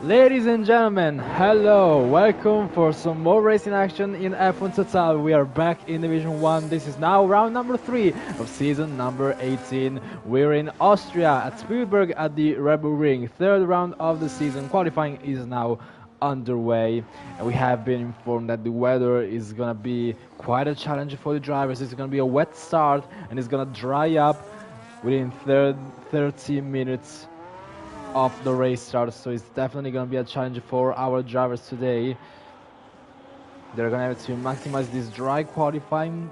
Ladies and gentlemen, hello, welcome for some more racing action in F1 Total. We are back in Division 1. This is now round number 3 of season number 18. We're in Austria at Spielberg at the Red Bull Ring. Third round of the season. Qualifying is now underway, and we have been informed that the weather is gonna be quite a challenge for the drivers. It's gonna be a wet start and it's gonna dry up within 30 minutes of the race start, so it's definitely going to be a challenge for our drivers today. They're going to have to maximize this dry qualifying,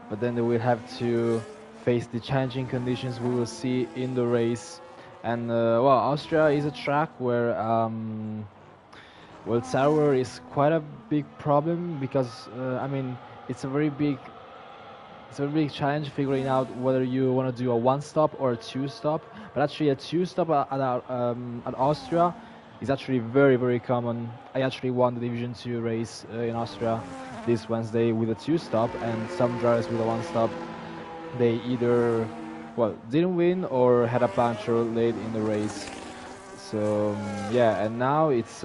but then they will have to face the challenging conditions we will see in the race. And well, Austria is a track where well, tower is quite a big problem because I mean it's a big challenge figuring out whether you want to do a one-stop or a two-stop. But actually, a two-stop at Austria is actually very common. I actually won the Division 2 race in Austria this Wednesday with a two-stop, and some drivers with a one-stop, they either didn't win or had a puncture late in the race. So yeah, and now it's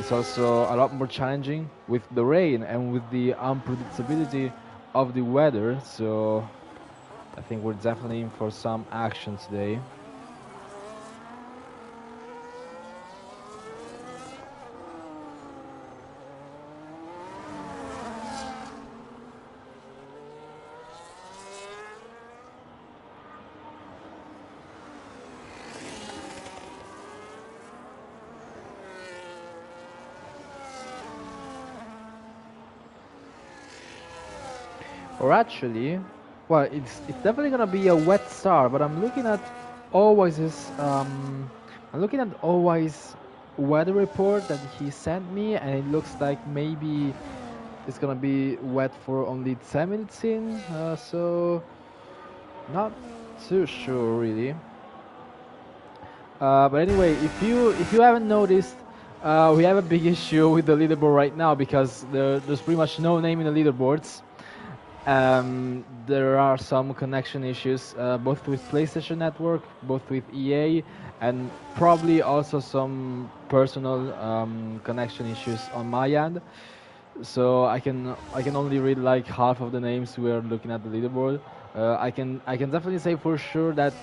also a lot more challenging with the rain and with the unpredictability of the weather. So I think we're definitely in for some action today. Or actually, well, it's definitely gonna be a wet start. But I'm looking at Always weather report that he sent me, and it looks like maybe it's gonna be wet for only 10 minutes in. So not too sure really. But anyway, if you haven't noticed, we have a big issue with the leaderboard right now because there's pretty much no name in the leaderboards. There are some connection issues, both with PlayStation Network, both with EA, and probably also some personal connection issues on my end. So I can only read like half of the names we are looking at the leaderboard. I can definitely say for sure that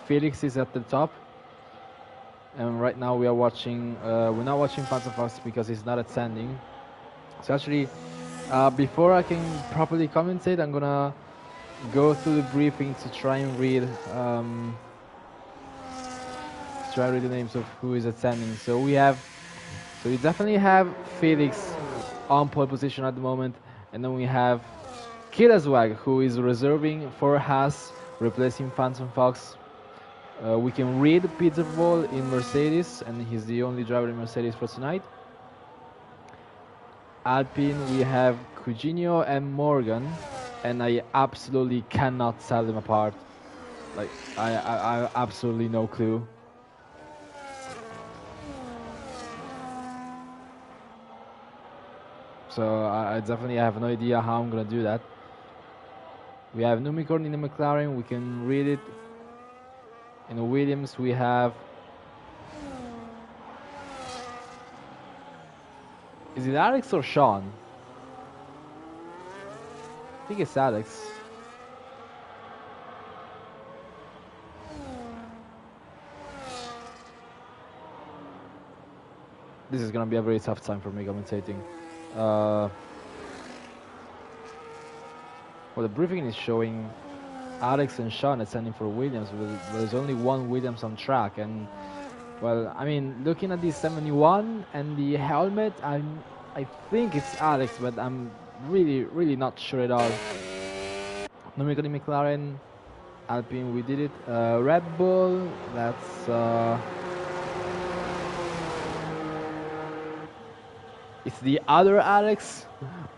Felix is at the top. And right now we're not watching Fans of Us because he's not attending. So actually, before I can properly commentate, I'm gonna go through the briefing to try and read the names of who is attending. So we definitely have Felix on pole position at the moment, and then we have Killaswag, who is reserving for Haas, replacing Phantom Fox. We can read Peter Ball in Mercedes, and he's the only driver in Mercedes for tonight. Alpine, we have Coutinho and Morgan, and I absolutely cannot tell them apart. Like, I absolutely no clue. So I definitely have no idea how I'm gonna do that. We have Numicorn in the McLaren, we can read it. In the Williams, we have... Is it Alex or Sean? I think it's Alex. This is gonna be a very tough time for me commentating. Well, the briefing is showing Alex and Sean attending for Williams, but there's only one Williams on track. And well, I mean, looking at the 71 and the helmet, I think it's Alex, but I'm really not sure at all. Numerical McLaren, Alpine, we did it. Red Bull, that's it's the other Alex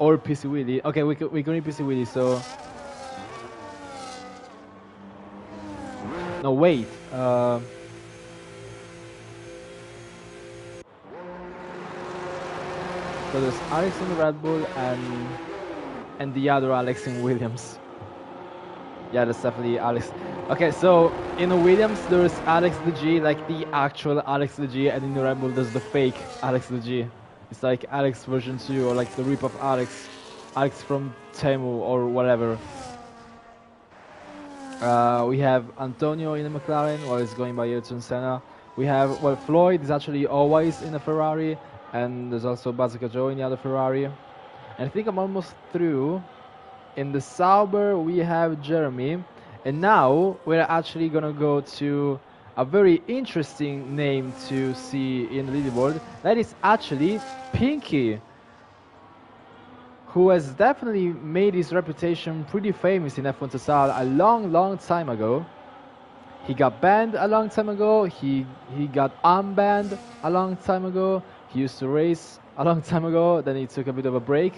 or PC Willy. Okay, we can read PC Willy. So no, wait. So there's Alex in Red Bull and the other Alex in Williams. Yeah, that's definitely Alex. Okay, so in the Williams there's Alex the G, like the actual Alex the G, and in the Red Bull there's the fake Alex the G. It's like Alex version 2 or like the rip of Alex, Alex from Temu or whatever. We have Antonio in the McLaren while he's going by Ayrton Senna. We have, well, Floyd is actually always in a Ferrari, and there's also Bazooka Joe in the other Ferrari. And I think I'm almost through. In the Sauber, we have Jeremy. And now we're actually going to go to a very interesting name to see in the leaderboard. That is actually Pinky, who has definitely made his reputation pretty famous in F1 Total a long time ago. He got banned a long time ago. He got unbanned a long time ago. He used to race a long time ago. Then he took a bit of a break.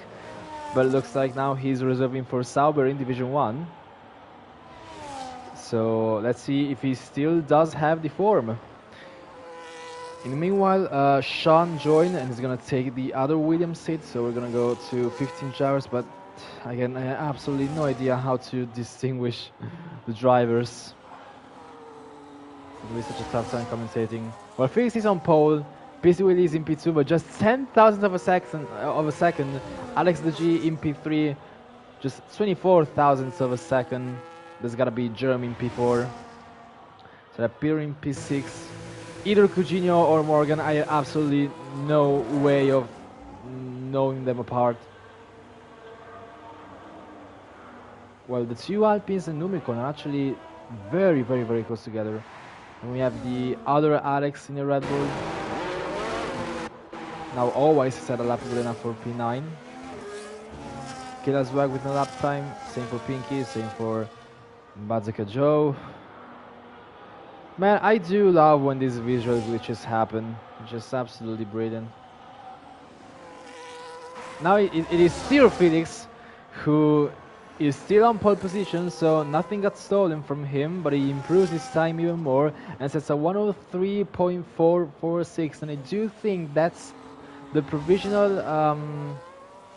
But it looks like now he's reserving for Sauber in Division 1. So let's see if he still does have the form. In the meanwhile, Sean joined and he's going to take the other Williams seat. So we're going to go to 15 drivers. But again, I have absolutely no idea how to distinguish the drivers. It's going to be such a tough time commentating. Well, Felix is on pole. PC Willie is in P2, but just 10,000th of a second. Alex the G in P3, just 24,000th of a second. There's gotta be Jeremy in P4. So that Peter in P6. Either Coutinho or Morgan, I have absolutely no way of knowing them apart. Well, the two Alpines and Numicon are actually very close together. And we have the other Alex in the Red Bull. Now always set a lap good enough for P9. Killer's Wag with no lap time. Same for Pinky, same for Bazooka Joe. Man, I do love when these visual glitches happen. Just absolutely brilliant. Now it is still Felix who is still on pole position, so nothing got stolen from him, but he improves his time even more and sets a 103.446, and I do think that's the provisional,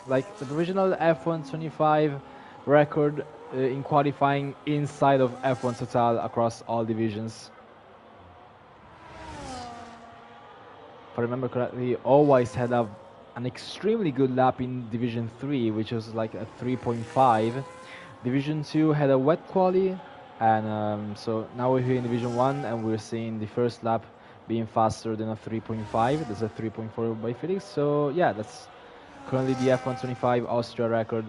F1 25 record in qualifying inside of F1 Total across all divisions. If I remember correctly, always had an extremely good lap in Division 3, which was like a 3.5. Division 2 had a wet quali, and so now we're here in Division 1, and we're seeing the first lap being faster than a 3.5. There's a 3.4 by Felix. So yeah, that's currently the F1 25 Austria record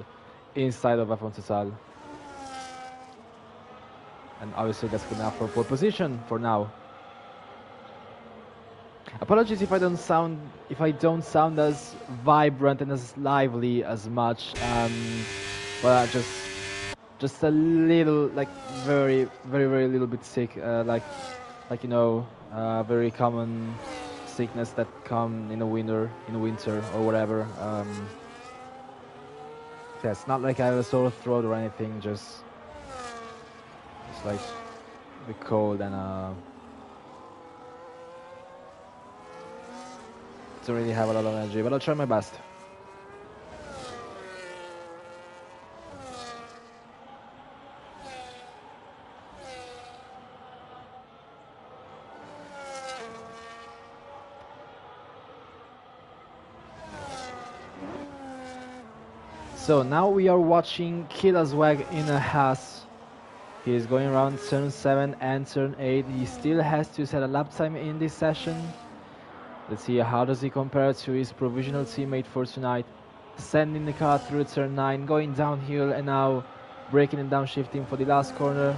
inside of F1 Total. And obviously that's good enough for pole position for now. Apologies if I don't sound as vibrant and as lively as much. But just a little, like very little bit sick, like you know, very common sickness that come in the winter or whatever. Yeah, it's not like I have a sore throat or anything. Just like the cold and don't really have a lot of energy, but I'll try my best. So now we are watching Killaswag in a Haas. He is going around turn 7 and turn 8. He still has to set a lap time in this session. Let's see how does he compare to his provisional teammate for tonight. Sending the car through turn 9, going downhill and now braking and downshifting for the last corner.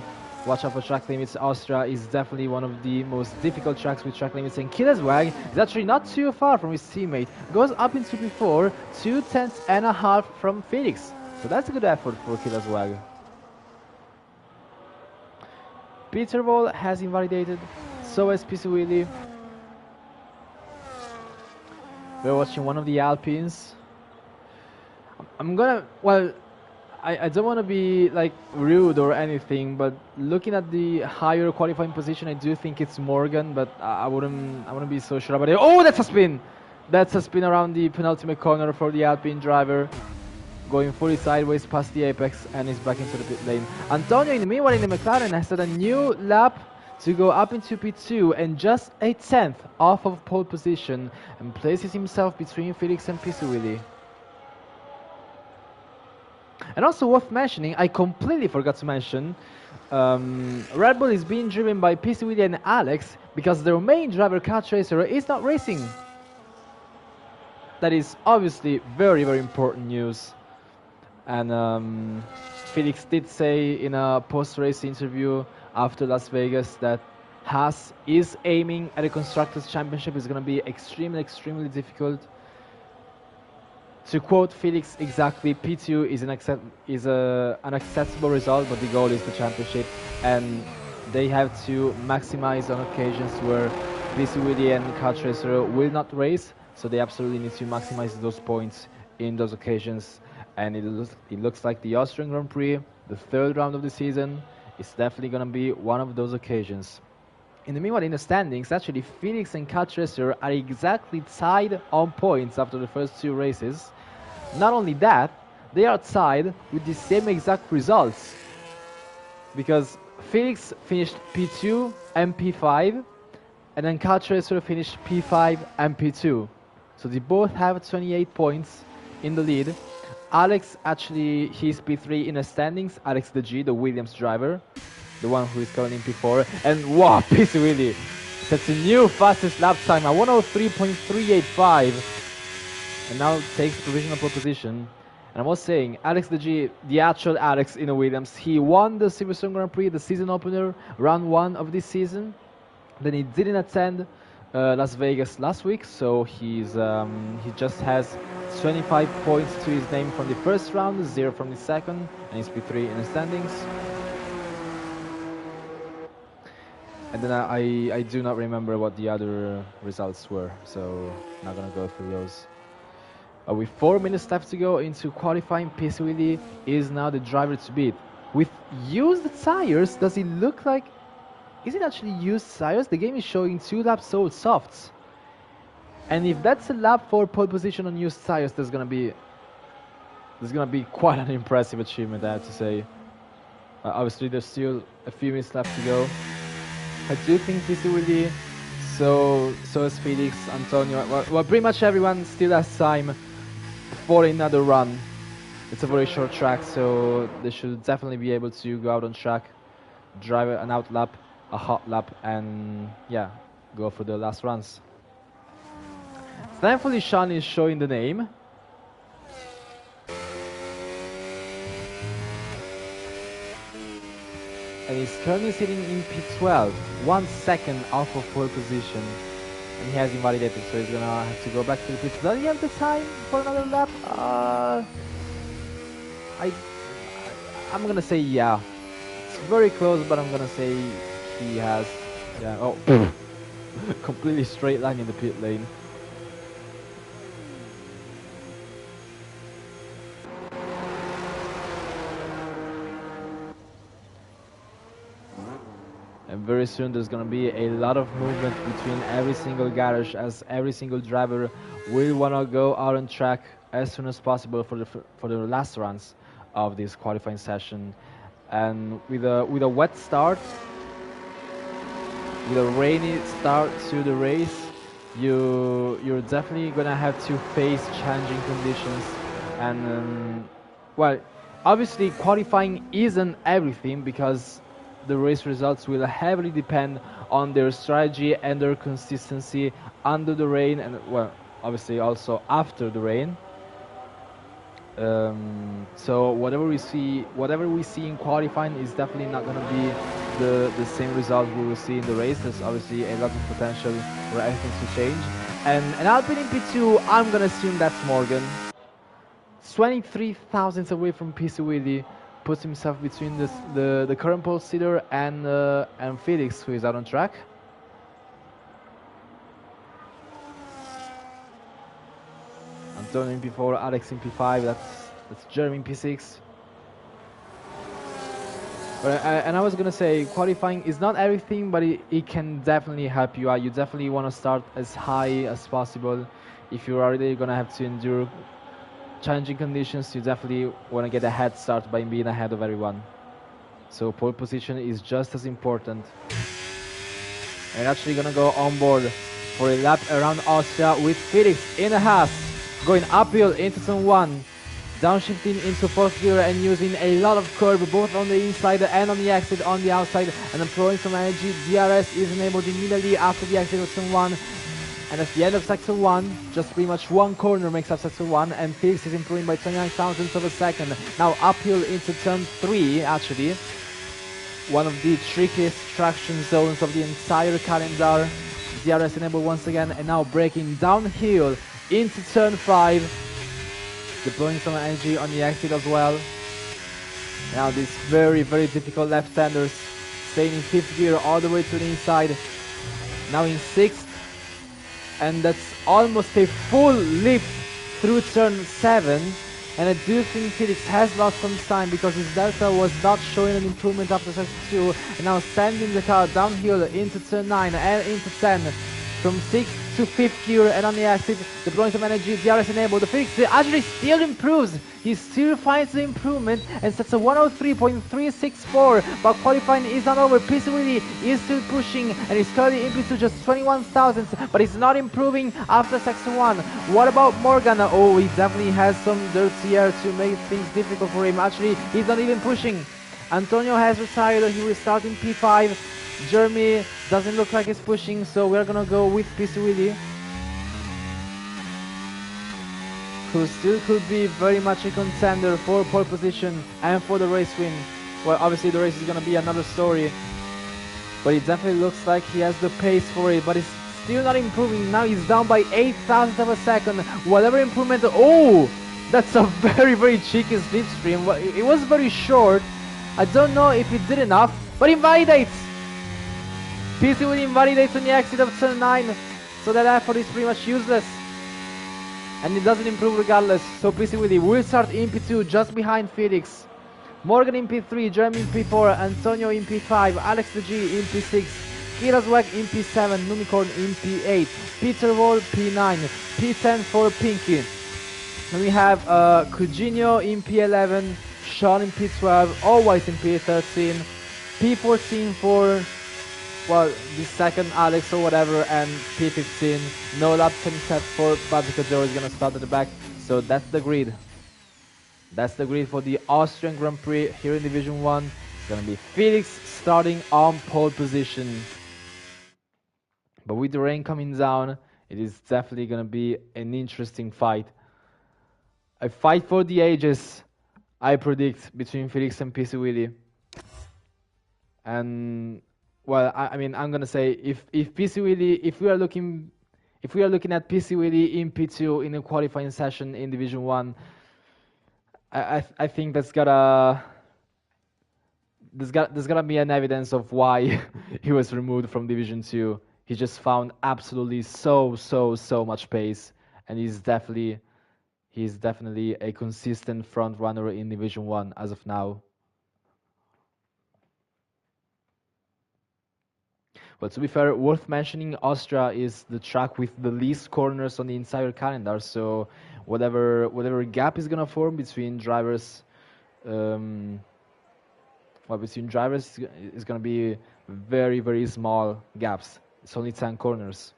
Watch out for track limits. Austria is definitely one of the most difficult tracks with track limits, and Killaswag is actually not too far from his teammate. Goes up into P4, 2/10.5 from Felix. So that's a good effort for Killaswag. Peter Wall has invalidated, so has PC Willie. We're watching one of the Alpines. I don't want to be like rude or anything, but looking at the higher qualifying position, I do think it's Morgan, but I wouldn't be so sure about it. Oh, that's a spin! That's a spin around the penultimate corner for the Alpine driver. going fully sideways past the apex and is back into the pit lane. Antonio, in the meanwhile, in the McLaren, has set a new lap to go up into P2 and just a tenth off of pole position and places himself between Felix and Pisuili. And also worth mentioning, I completely forgot to mention, Red Bull is being driven by Pisuili and Alex because their main driver, Cat Racer, is not racing. That is obviously very, very important news. And Felix did say in a post-race interview after Las Vegas that Haas is aiming at a Constructors' Championship. It's going to be extremely, extremely difficult. To quote Felix exactly, P2 is an acceptable result, but the goal is the championship, and they have to maximize on occasions where Pisuili and Cat Racer will not race, so they absolutely need to maximize those points in those occasions. And it looks like the Austrian Grand Prix, the third round of the season, is definitely going to be one of those occasions. In the meanwhile, in the standings, actually, Felix and Cat Racer are exactly tied on points after the first two races. Not only that, they are tied with the same exact results. Because Felix finished P2 and P5, and then Cat Racer finished P5 and P2. So they both have 28 points in the lead. Alex, actually, he's P3 in the standings. Alex the G, the Williams driver, the one who is currently in P4. And wow, Pisuili sets a new fastest lap time at 103.385. And now takes provisional pole position. And I was saying, Alex the G, the actual Alex in a Williams, he won the Silverstone Grand Prix, the season opener, round 1 of this season. Then he didn't attend Las Vegas last week, so he just has 25 points to his name from the first round, 0 from the second, and he's P3 in the standings. And then I do not remember what the other results were, so not gonna go through those. With 4 minutes left to go into qualifying, Pisuili is now the driver to beat. With used tires, does it look like... Is it actually used tires? The game is showing 2 laps old softs. And if that's a lap for pole position on used tires, there's gonna be quite an impressive achievement, I have to say. Obviously, there's still a few minutes left to go. I do think Pisuili, so is Felix, Antonio. Well, pretty much everyone still has time for another run. It's a very short track, so they should definitely be able to go out on track, drive an out lap, a hot lap, and yeah, go for the last runs. Thankfully, Sean is showing the name. And he's currently sitting in P12, 1 second off of pole position. And he has invalidated, so he's gonna have to go back to the pits. Does he have the time for another lap? I'm gonna say yeah. It's very close, but I'm gonna say he has. Yeah. Oh, completely straight line in the pit lane. And very soon there's going to be a lot of movement between every single garage, as every single driver will want to go out on track as soon as possible for the last runs of this qualifying session. And with a wet start, with a rainy start to the race, you're definitely going to have to face challenging conditions. And well, obviously qualifying isn't everything, because the race results will heavily depend on their strategy and their consistency under the rain, and well, obviously also after the rain. So whatever we see in qualifying is definitely not going to be the same result we will see in the race. There's obviously a lot of potential for everything to change. And Alpine in P2, I'm going to assume that's Morgan. 23 thousandths away from Pisuili, puts himself between the current pole sitter and Felix, who is out on track. Antonio in P4, Alex in P5. That's Jeremy in P6. But and I was gonna say, qualifying is not everything, but it can definitely help you out. You definitely want to start as high as possible if you're already gonna have to endure challenging conditions, you definitely want to get a head start by being ahead of everyone. So pole position is just as important. And actually gonna go on board for a lap around Austria with Felix in a Haas, going uphill into turn 1, downshifting into 4th gear and using a lot of curb both on the inside and on the exit on the outside, and employing some energy. DRS is enabled immediately after the exit of turn 1. And at the end of sector 1, just pretty much one corner makes up sector 1, and Felix is improving by 29 thousandths of a second. Now uphill into turn 3, actually. One of the trickiest traction zones of the entire calendar. DRS enabled once again, and now braking downhill into turn 5. Deploying some energy on the exit as well. Now these very, very difficult left-handers staying in 5th gear all the way to the inside. Now in 6th. And that's almost a full leap through turn 7. And I do think Felix has lost some time because his delta was not showing an improvement after sector 2. And now sending the car downhill into turn 9 and into 10. From 6th to 5th gear and on the exit, deploying some energy, DRS enabled. The Felix actually still improves. He still finds the improvement and sets a 103.364. But qualifying is not over. PC Willy is still pushing and he's currently in to just 21 thousandths, but he's not improving after sector 1. What about Morgan? Oh, he definitely has some dirty air to make things difficult for him. Actually, he's not even pushing. Antonio has retired. He will start in P5. Jeremy doesn't look like he's pushing, so we're gonna go with PC Willy, who still could be very much a contender for pole position and for the race win. Well, obviously the race is gonna be another story, but it definitely looks like he has the pace for it, but he's still not improving. Now he's down by 8 thousandths of a second. Whatever improvement, oh, that's a very, very cheeky slipstream. It was very short. I don't know if it did enough, but invalidates. PC will invalidate on the exit of turn 9, so that effort is pretty much useless. And it doesn't improve regardless, so PC Willy will start in P2 just behind Felix. Morgan in P3, Jeremy in P4, Antonio in P5, Alex the G in P6, Kirazwag in P7, Numicorn in P8, Peter Wall P9, P10 for Pinky. Then we have Coutinho in P11, Sean in P12, Always in P13, P14 for, well, the second Alex or whatever, and P15. No lap time set for Badika Joe is gonna start at the back. So that's the grid. That's the grid for the Austrian Grand Prix here in Division 1. It's gonna be Felix starting on pole position. But with the rain coming down, it is definitely gonna be an interesting fight. A fight for the ages, I predict, between Felix and PC Willy. And well, I mean, I'm gonna say if PC Willy, if we are looking at PC Willy in P2 in a qualifying session in Division 1, I think there's gotta be an evidence of why he was removed from Division 2. He just found absolutely so much pace, and he's definitely a consistent front runner in Division 1 as of now. But to be fair, worth mentioning, Austria is the track with the least corners on the entire calendar. So whatever gap is gonna form between drivers, is gonna be very small gaps. It's only 10 corners.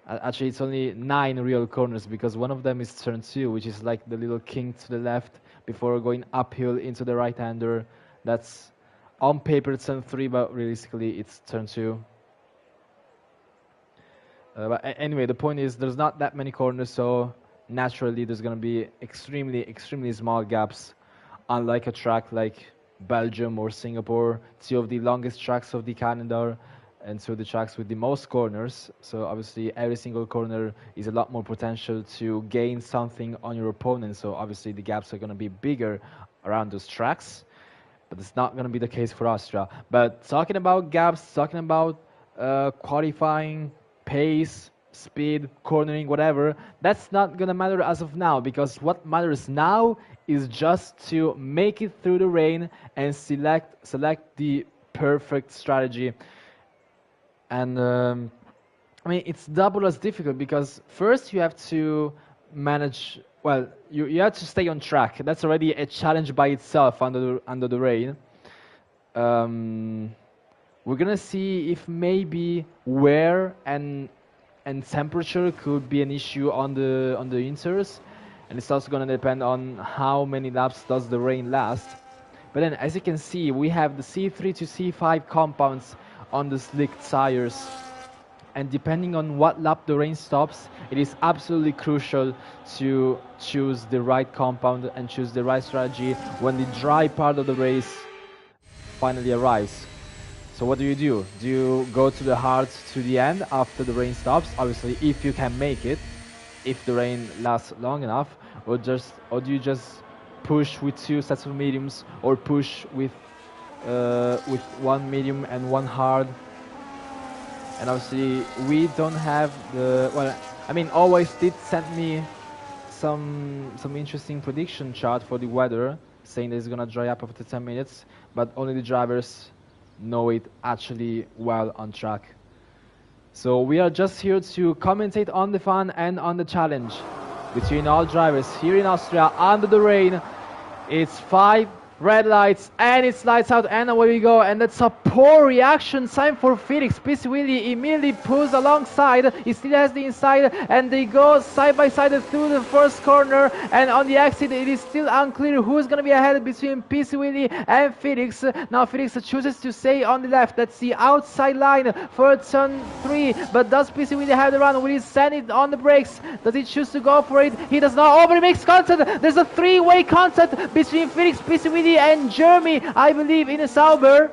Actually, it's only 9 real corners because one of them is turn 2, which is like the little kink to the left before going uphill into the right-hander. That's on paper turn 3, but realistically it's turn 2. But anyway, the point is there's not that many corners, so naturally there's going to be extremely small gaps, unlike a track like Belgium or Singapore, 2 of the longest tracks of the calendar and 2 of the tracks with the most corners. So obviously every single corner is a lot more potential to gain something on your opponent, so obviously the gaps are going to be bigger around those tracks. But it's not going to be the case for Austria. But talking about gaps, talking about qualifying, pace, speed, cornering, whatever, that's not going to matter as of now, because what matters now is just to make it through the rain and select the perfect strategy. And I mean, it's double as difficult because first you have to manage well, you have to stay on track. That's already a challenge by itself under the rain. Um, we're gonna see if maybe wear and temperature could be an issue on the inters, and it's also gonna depend on how many laps does the rain last. But then, as you can see, we have the C3 to C5 compounds on the slick tires. And depending on what lap the rain stops, it is absolutely crucial to choose the right compound and choose the right strategy when the dry part of the race finally arrives. So what do? Do you go to the hard to the end after the rain stops? Obviously, if you can make it, if the rain lasts long enough, or do you just push with two sets of mediums, or push with one medium and one hard? And obviously we don't have the, well, I mean, Always did send me some interesting prediction chart for the weather, saying that it's gonna dry up after 10 minutes, but only the drivers know it actually well on track. So we are just here to commentate on the fun and on the challenge between all drivers here in Austria under the rain. It's 5 red lights and it's lights out, and away we go. And that's a poor reaction time for Felix. Piswilly immediately pulls alongside, he still has the inside, and they go side by side through the first corner, and on the exit it is still unclear who's going to be ahead between Piswilly and Felix. Now Felix chooses to stay on the left, that's the outside line for turn 3, but does Piswilly have the run? Will he send it on the brakes? Does he choose to go for it? He does not. Oh, but he makes contact. There's a 3-way contact between Felix, Piswilly and Jeremy, I believe, in a Sauber.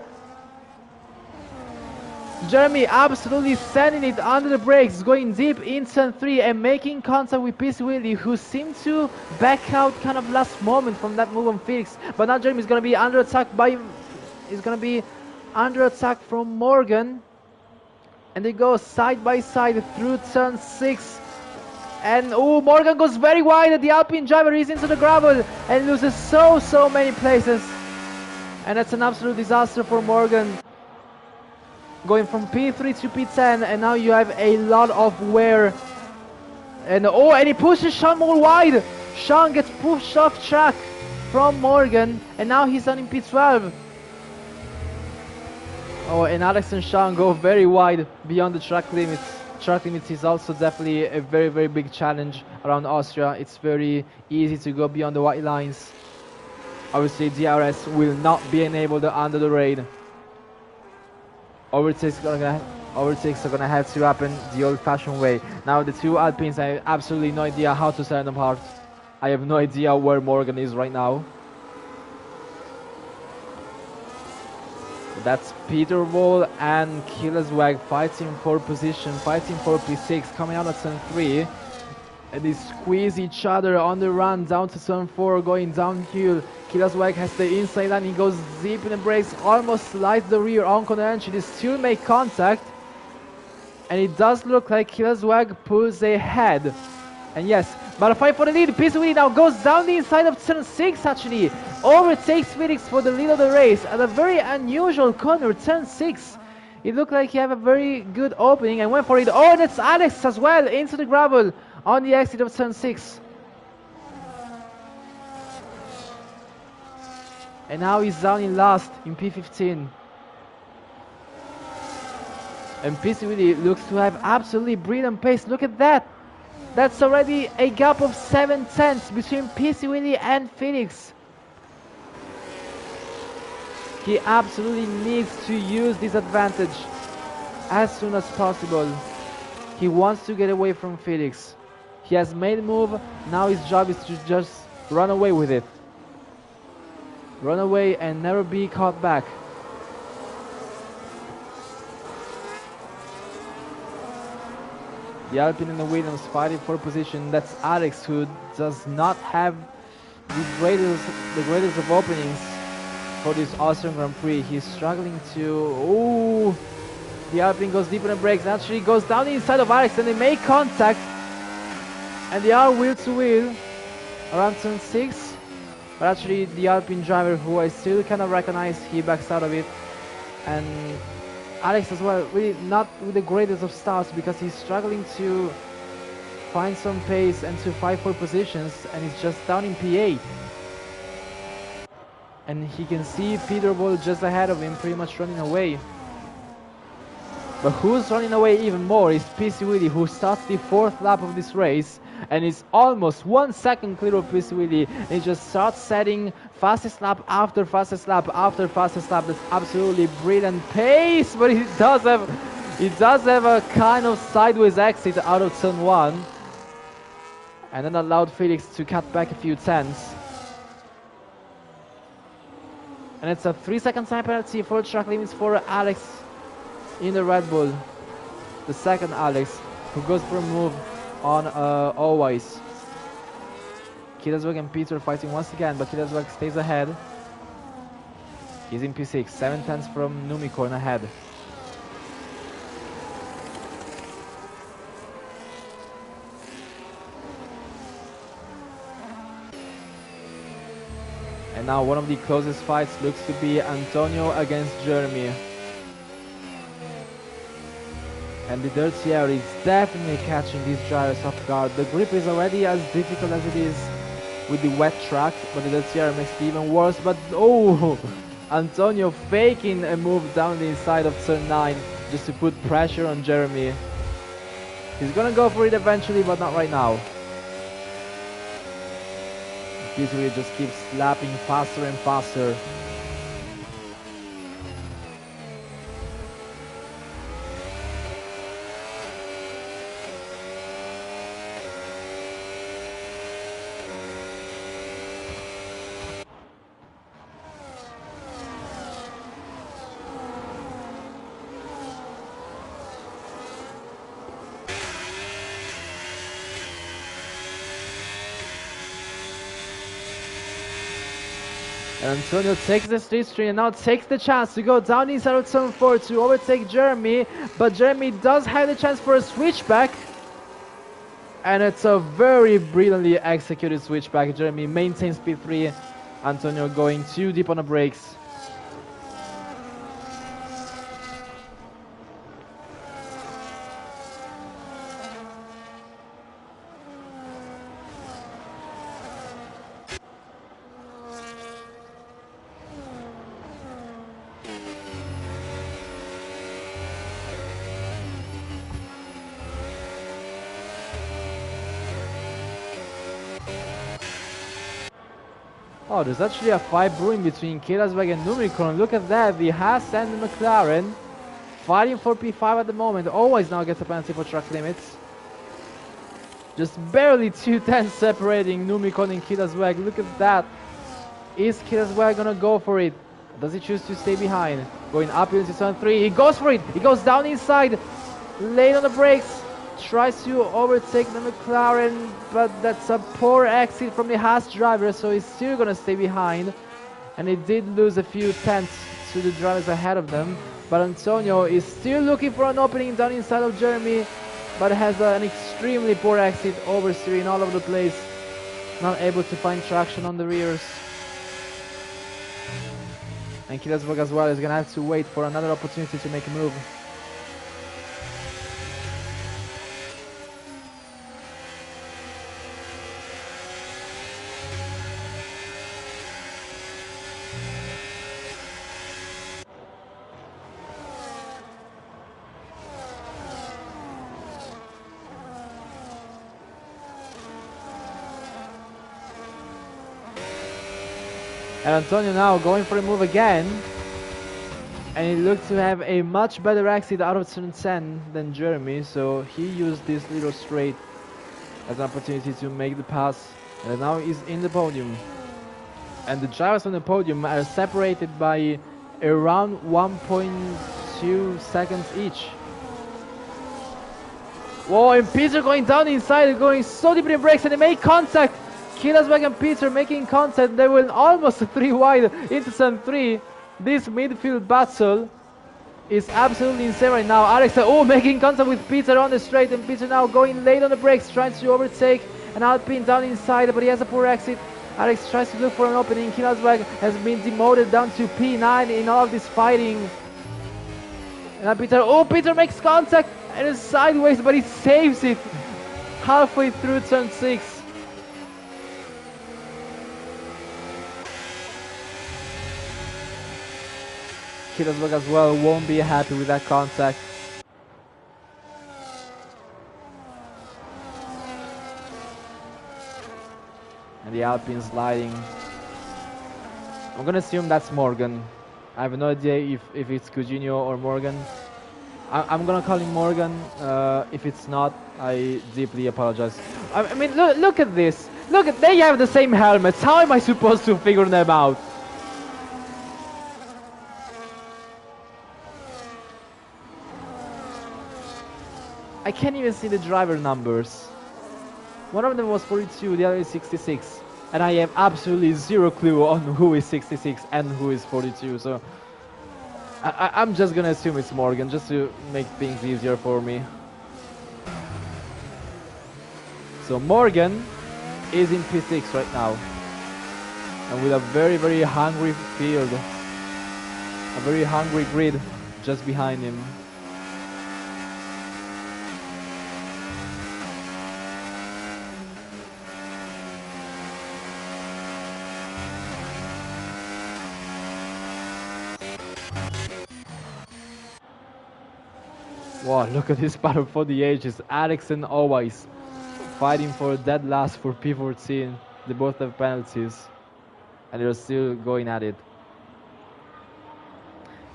Jeremy absolutely sending it under the brakes, going deep in turn 3 and making contact with Piswilly, who seemed to back out kind of last moment from that move on Felix. But now Jeremy is going to be under attack from Morgan, and they go side by side through turn 6. And oh, Morgan goes very wide. The Alpine driver is into the gravel and loses so many places. And that's an absolute disaster for Morgan. Going from P3 to P10, and now you have a lot of wear. And oh, and he pushes Sean more wide. Sean gets pushed off track from Morgan, and now he's on in P12. Oh, and Alex and Sean go very wide beyond the track limits. Track limits is also definitely a very big challenge around Austria. It's very easy to go beyond the white lines. Obviously DRS will not be enabled under the rain. Overtakes are gonna have to happen the old-fashioned way. Now the two Alpines, I have absolutely no idea how to set them apart. I have no idea where Morgan is right now. That's Peter Wall and Killaswag fighting for position, fighting for P6, coming out of turn 3. And they squeeze each other on the run down to turn 4, going downhill. Killaswag has the inside line, he goes deep in the brakes, almost slides the rear on corner entry. They still make contact. And it does look like Killaswag pulls ahead. And yes, but a fight for the lead. Piswilly now goes down the inside of turn 6 actually. Overtakes Felix for the lead of the race at a very unusual corner, turn 6. It looked like he had a very good opening and went for it. Oh, that's Alex as well into the gravel on the exit of turn 6. And now he's down in last in P15. And Piswilly looks to have absolutely brilliant pace. Look at that. That's already a gap of 7 tenths between Piswilly and Felix. He absolutely needs to use this advantage as soon as possible. He wants to get away from Felix. He has made a move, now his job is to just run away with it. Run away and never be caught back. The Alpine and the Williams fighting for position. That's Alex, who does not have the greatest of openings for this Austrian Grand Prix. He's struggling to... Ooh! The Alpine goes deep in the brakes and actually goes down the inside of Alex, and they make contact. And they are wheel to wheel around turn 6. But actually the Alpine driver, who I still cannot recognize, he backs out of it. And Alex as well, really not with the greatest of starts, because he's struggling to find some pace and to fight for positions, and he's just down in P8. And he can see Peterbolt just ahead of him, pretty much running away. But who's running away even more is PC Willy, who starts the 4th lap of this race and is almost 1 second clear of PC Willy. And he just starts setting fastest lap after fastest lap after fastest lap. That's absolutely brilliant pace, but he does have a kind of sideways exit out of turn 1. And then allowed Felix to cut back a few tenths. And it's a 3-second time penalty for track limits for Alex in the Red Bull. The second Alex, who goes for a move on Always. Killersberg and Peter fighting once again, but Killersberg stays ahead. He's in P6, 7 tenths from Numicorn ahead. And now one of the closest fights looks to be Antonio against Jeremy. And the Dirty Air is definitely catching these drivers off guard. The grip is already as difficult as it is with the wet track, but the Dirty Air makes it even worse. But oh, Antonio faking a move down the inside of turn 9 just to put pressure on Jeremy. He's gonna go for it eventually, but not right now. Usually just keeps slapping faster and faster. And Antonio takes the slipstream and now takes the chance to go down inside of turn 4 to overtake Jeremy. But Jeremy does have the chance for a switchback. And it's a very brilliantly executed switchback. Jeremy maintains P3. Antonio going too deep on the brakes. Oh, there's actually a fight brewing between Killersberg and Numicorn. Look at that, the Haas and the McLaren fighting for P5 at the moment. Always now gets a penalty for track limits. Just barely 2 tenths separating Numicorn and Killersberg. Look at that. Is Killersberg gonna go for it? Does he choose to stay behind? Going up into turn 3, he goes for it. He goes down inside, late on the brakes. Tries to overtake the McLaren, but that's a poor exit from the Haas driver, so he's still gonna stay behind. And he did lose a few tenths to the drivers ahead of them. But Antonio is still looking for an opening down inside of Jeremy, but has an extremely poor exit, oversteering all over the place. Not able to find traction on the rears. And Killersberg as well is gonna have to wait for another opportunity to make a move. And Antonio now going for a move again. And he looked to have a much better exit out of turn 10 than Jeremy, so he used this little straight as an opportunity to make the pass. And now he's in the podium. And the drivers on the podium are separated by around 1.2 seconds each. Whoa, and Peter going down inside, going so deep in the brakes, and they make contact. Killersberg and Peter making contact. They were almost 3 wide into turn 3. This midfield battle is absolutely insane right now. Alex, making contact with Peter on the straight, and Peter now going late on the brakes, trying to overtake an Alpine down inside, but he has a poor exit. Alex tries to look for an opening. Killersberg has been demoted down to P9 in all of this fighting. And Peter makes contact and is sideways, but he saves it. halfway through turn 6. Kidosberg as well won't be happy with that contact. And the Alpine sliding. I'm gonna assume that's Morgan. I have no idea if it's Coutinho or Morgan. I'm gonna call him Morgan. If it's not, I deeply apologize. I mean, look at this. Look at, they have the same helmets. How am I supposed to figure them out? I can't even see the driver numbers. One of them was 42, the other is 66. And I have absolutely zero clue on who is 66 and who is 42, so I'm just gonna assume it's Morgan, just to make things easier for me. So Morgan is in P6 right now, and with a very, very hungry field, a very hungry grid just behind him. Wow, look at this battle for the ages. Alex and Owais fighting for dead last for P14. They both have penalties, and they're still going at it.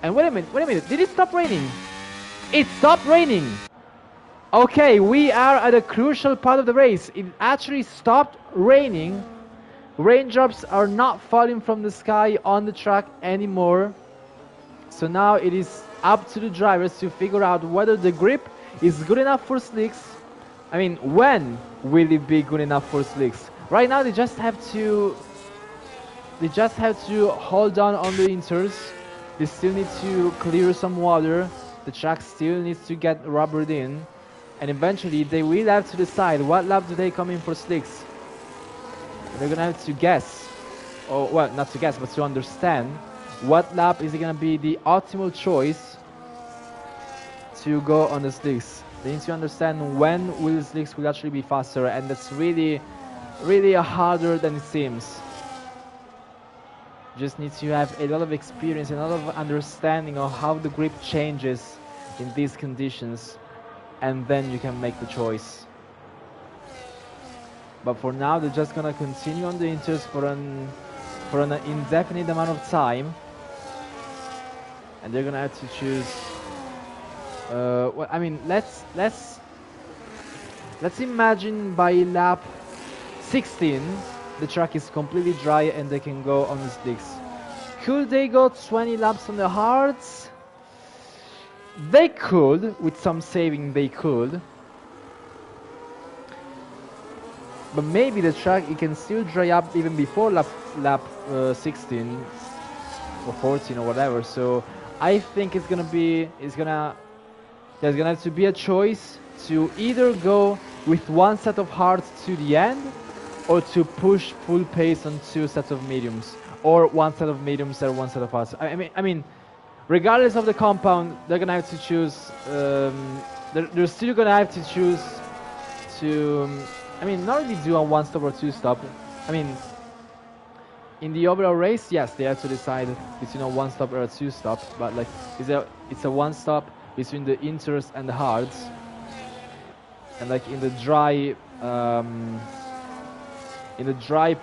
And wait a minute, did it stop raining? It stopped raining! Okay, we are at a crucial part of the race. It actually stopped raining. Raindrops are not falling from the sky on the track anymore. So now it is up to the drivers to figure out whether the grip is good enough for slicks. I mean, when will it be good enough for slicks? Right now they just have to hold on the inters. They still need to clear some water. The track still needs to get rubbered in, and eventually they will have to decide what lap do they come in for slicks. And they're gonna have to guess, or well, not to guess, but to understand what lap is gonna be the optimal choice to go on the slicks. They need to understand when will slicks will actually be faster, and that's really harder than it seems. Just need to have a lot of experience and a lot of understanding of how the grip changes in these conditions, and then you can make the choice. But for now, they're just gonna continue on the inters for an indefinite amount of time, and they're gonna have to choose. Well, I mean, let's imagine by lap 16 the track is completely dry and they can go on the slicks. Could they go 20 laps on the hards? They could, with some saving they could. But maybe the track, it can still dry up even before lap 16 or 14 or whatever. So I think it's gonna have to be a choice to either go with one set of hards to the end, or to push full pace on two sets of mediums, or one set of mediums and one set of hards. I mean, regardless of the compound, they're gonna have to choose. They're still gonna have to choose to. I mean, not really do a one stop or two stop. I mean, in the overall race, yes, they have to decide between a one stop or a two stop. But like, it's a one stop between the inters and the hards. And like in the dry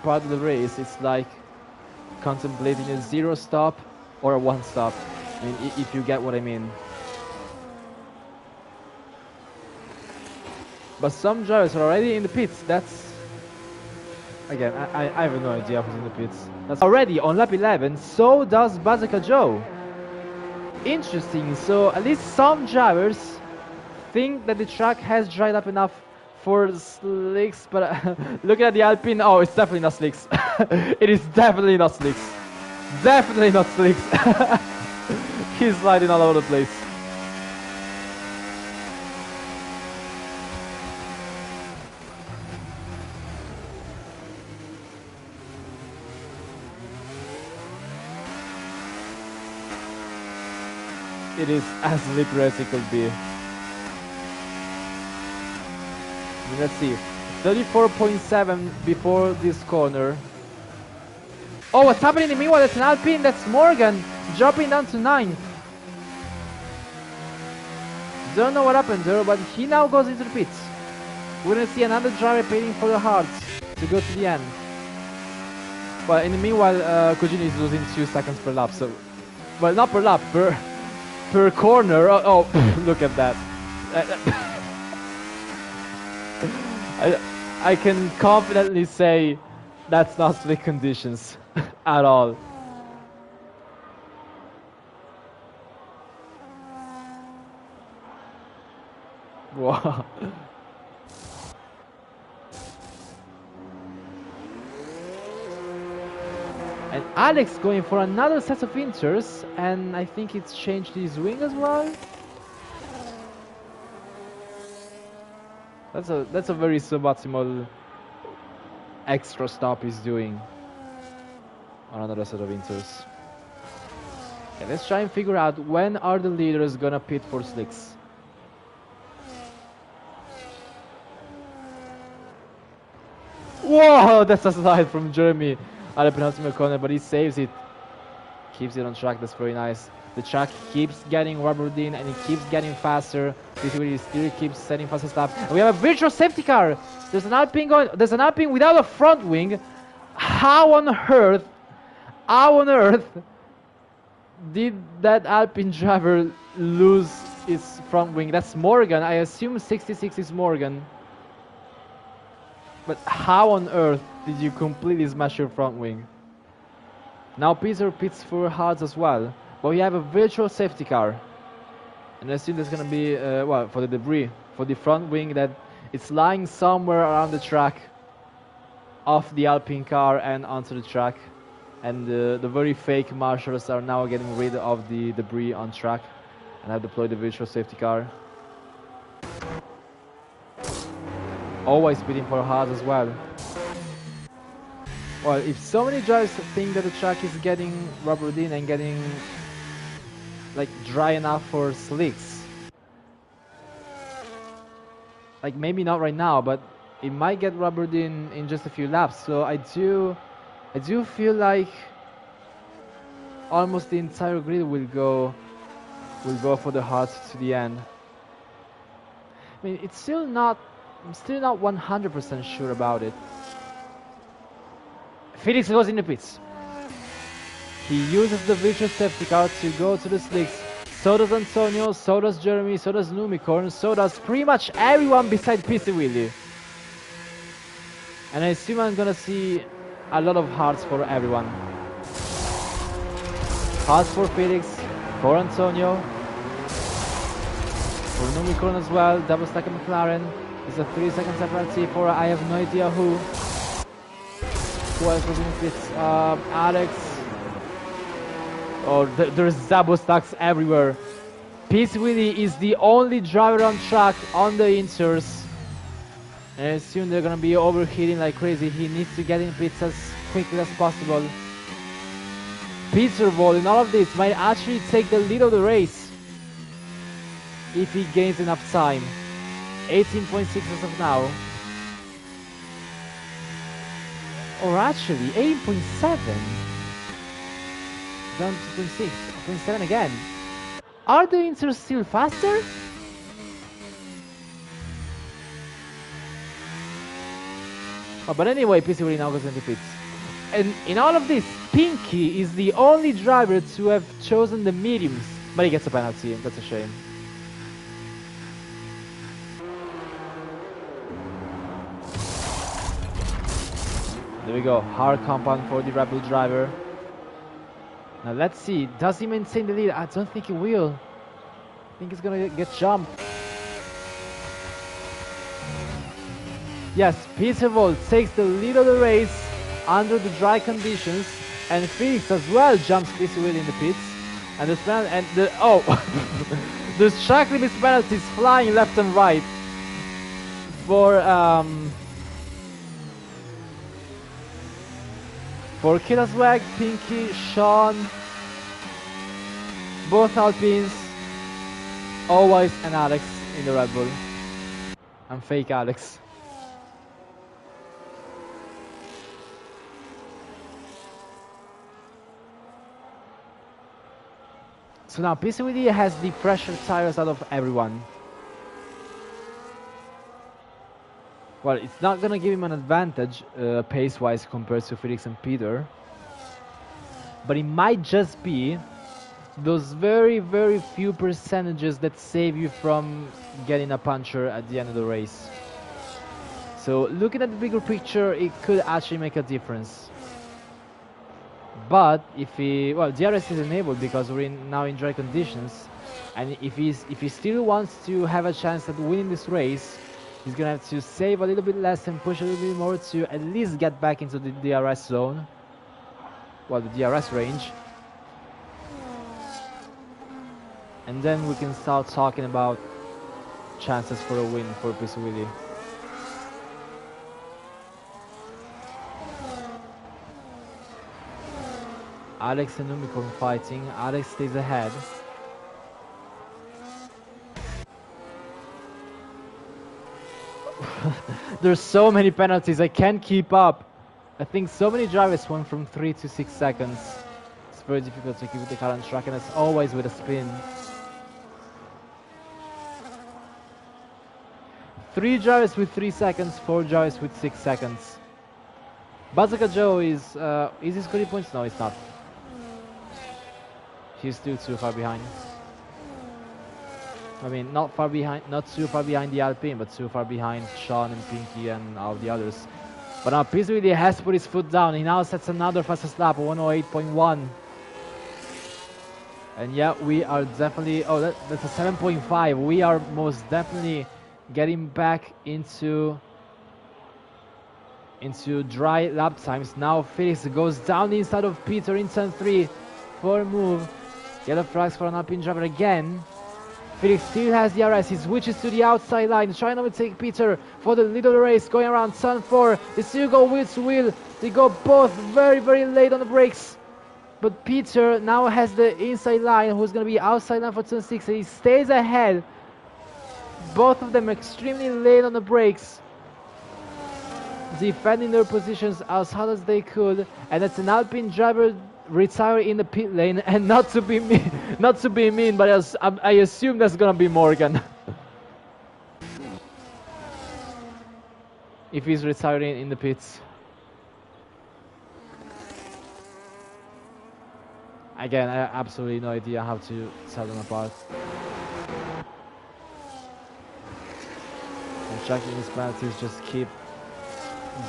part of the race, it's like contemplating a zero stop or a one stop. I mean, if you get what I mean. But some drivers are already in the pits. That's, again, I have no idea who's in the pits. That's already on lap 11. So does Bazooka Joe. Interesting. So at least some drivers think that the track has dried up enough for slicks, but looking at the Alpine, oh, it's definitely not slicks. It is definitely not slicks. Definitely not slicks. He's sliding all over the place. It is as slippery as it could be. Let's see. 34.7 before this corner. Oh, what's happening in the meanwhile? That's an Alpine. That's Morgan dropping down to 9th. Don't know what happened there, but he now goes into the pits. We're gonna see another driver pitting for the Hearts to go to the end. Well, in the meanwhile, Kojini is losing 2 seconds per lap. So, well, not per lap, per corner. Oh, look at that. I can confidently say that's not slick conditions at all. Wow. And Alex going for another set of inters, and I think it's changed his wing as well. That's a very suboptimal extra stop he's doing on another set of inters. Okay, let's try and figure out when are the leaders gonna pit for slicks. Whoa, that's a slide from Jeremy at the penultimate corner, but he saves it. Keeps it on track, that's very nice. The track keeps getting rubbered in and it keeps getting faster. This really still keeps setting fastest lap. And we have a virtual safety car. There's an Alpine going. There's an Alpine without a front wing. How on earth did that Alpine driver lose his front wing? That's Morgan. I assume 66 is Morgan. But how on earth did you completely smash your front wing? Now Peter pits for Hards as well. But we have a virtual safety car. And I assume there's going to be, well, for the debris, for the front wing that it's lying somewhere around the track, off the Alpine car and onto the track. And the very fake marshals are now getting rid of the debris on track and have deployed the virtual safety car. Always pitting for Haas as well. Well, if so many drivers think that the track is getting rubbered in and getting like dry enough for slicks, like maybe not right now, but it might get rubbered in just a few laps. So I do feel like almost the entire grid will go for the Haas to the end. I mean, I'm still not 100% sure about it. Felix goes in the pits. He uses the virtual safety car to go to the slicks. So does Antonio, so does Jeremy, so does Numicorn, so does pretty much everyone beside PC Willy. And I assume I'm gonna see a lot of hearts for everyone. Hearts for Felix, for Antonio, for Numicorn as well, double stack of McLaren. It's a 3-second penalty for I have no idea who. Who else was in the pits? Alex. Oh, there's Zabo stacks everywhere. Peace Willy is the only driver on track on the inters. And I assume they're gonna be overheating like crazy. He needs to get in pits as quickly as possible. Peter Vol in all of this might actually take the lead of the race if he gains enough time. 18.6 as of now. Or actually 18.7. Down to 0.6, 0.7 again. Are the inters still faster? Oh, but anyway, PC now goes into pits. And in all of this, Pinky is the only driver to have chosen the mediums. But he gets a penalty, that's a shame. There we go, hard compound for the Rebel driver. Now let's see, does he maintain the lead? I don't think he will. I think he's gonna get jumped. Yes, Peter Volt takes the lead of the race under the dry conditions, and Felix as well jumps Peter Will in the pits. And the there's track limits penalties flying left and right for Killaswag, Pinky, Sean, both Alpines, Always and Alex in the Red Bull. And fake Alex. So now PCVD has the fresher tires out of everyone. Well, it's not gonna give him an advantage pace-wise compared to Felix and Peter, but it might just be those very, very few percentages that save you from getting a puncher at the end of the race. So looking at the bigger picture, it could actually make a difference. But if he, well, DRS is enabled because we're now in dry conditions, and if he still wants to have a chance at winning this race, he's gonna have to save a little bit less and push a little bit more to at least get back into the DRS zone, well, the DRS range, and then we can start talking about chances for a win for PCVD. Alex and Unicorn fighting. Alex stays ahead. There's so many penalties, I can't keep up. I think so many drivers went from 3 to 6 seconds. It's very difficult to keep the car on track, and it's always with a spin. 3 drivers with 3 seconds, 4 drivers with 6 seconds. Bazooka Joe is he scoring points? No, it's not. He's still too far behind. I mean, not far behind, not too far behind the Alpine, but too far behind Sean and Pinky and all the others. But now PCVD has put his foot down. He now sets another fastest lap, 108.1. And yeah, we are definitely, oh, that's a 7.5. We are most definitely getting back into dry lap times. Now Felix goes down the inside of Peter in turn 3 for a move. Yellow flags for an Alpine driver again. Felix still has the RS, he switches to the outside line, trying to take Peter for the little race, going around turn 4. They still go wheel to wheel, they go both very, very late on the brakes. But Peter now has the inside line, who's going to be outside line for turn 6, and he stays ahead. Both of them extremely late on the brakes, defending their positions as hard as they could, and it's an Alpine driver retire in the pit lane, and not to be mean, but I assume that's gonna be Morgan. If he's retiring in the pits. Again, I have absolutely no idea how to tell them apart. And checking these penalties just keep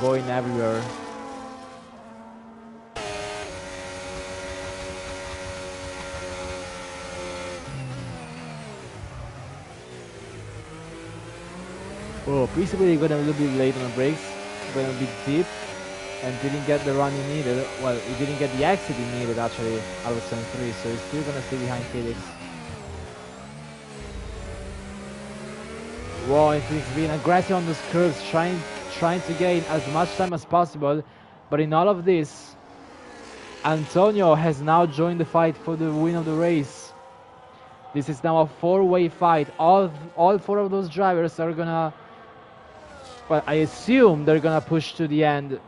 going everywhere. Oh, PCVD got a little bit late on the brakes, went a bit deep, and didn't get the run he needed. Well, he didn't get the exit he needed actually out of turn 3, so he's still gonna stay behind Felix. Wow, and Felix being aggressive on those curves, trying to gain as much time as possible, but in all of this, Antonio has now joined the fight for the win of the race. This is now a 4-way fight. All 4 of those drivers are gonna, well, I assume they're gonna push to the end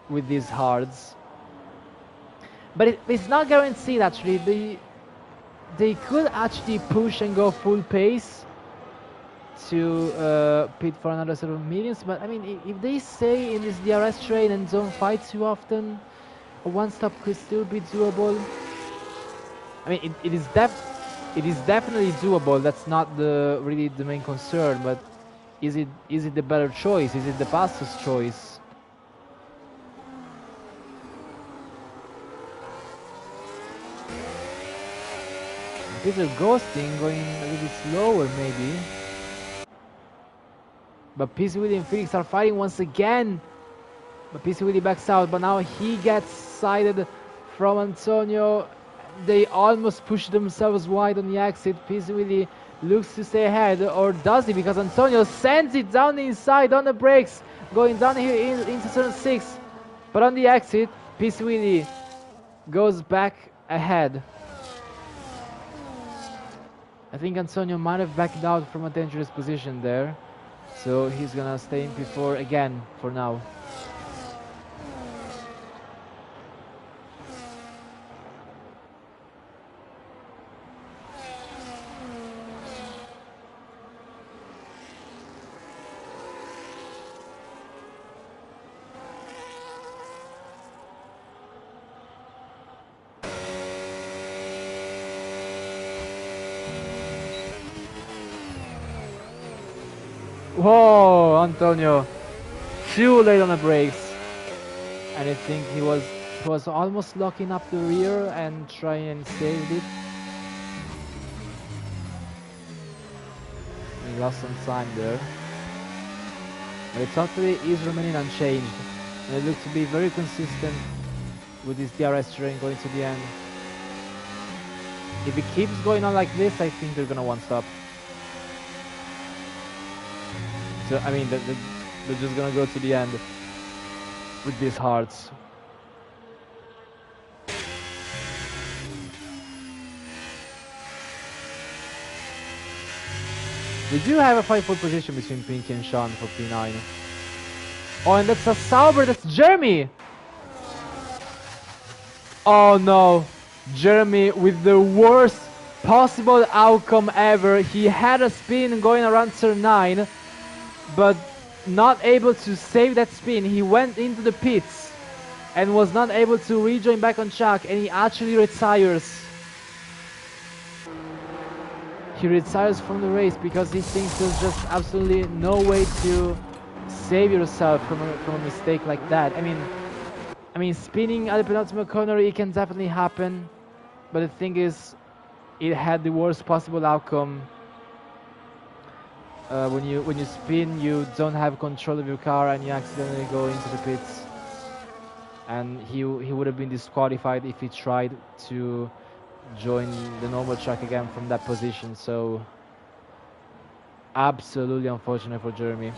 with these hards. But it's not guaranteed actually. They could actually push and go full pace to pit for another set of mediums. But I mean, if they stay in this DRS train and don't fight too often, a one-stop could still be doable. I mean, it is definitely doable. That's not really the main concern. But is it the better choice? Is it the fastest choice? Peter ghosting, going a little bit slower maybe. But PCVD and Felix are fighting once again. But PCVD backs out, but now he gets sided from Antonio. They almost push themselves wide on the exit. PCVD looks to stay ahead, or does he? Because Antonio sends it down the inside on the brakes, going down here into turn 6. But on the exit, PCVD goes back ahead. I think Antonio might have backed out from a dangerous position there. So he's gonna stay in P4 again for now. Whoa, Antonio, too late on the brakes. And I think he was almost locking up the rear and trying and saved it. He lost some time there. But it totally is remaining unchanged. And it looks to be very consistent with this DRS train going to the end. If it keeps going on like this, I think they're gonna one stop. So I mean, they're just gonna go to the end with these hearts. We do have a 5-4 position between Pinky and Sean for P9. Oh, and that's a Sauber, that's Jeremy! Oh no, Jeremy with the worst possible outcome ever. He had a spin going around turn 9, but not able to save that spin. He went into the pits and was not able to rejoin back on track, and he actually retires. He retires from the race because he thinks there's just absolutely no way to save yourself from a mistake like that. I mean, spinning at the penultimate corner, it can definitely happen, but the thing is, it had the worst possible outcome. When you spin, you don't have control of your car, and you accidentally go into the pits. And he would have been disqualified if he tried to join the normal track again from that position. So absolutely unfortunate for Jeremy.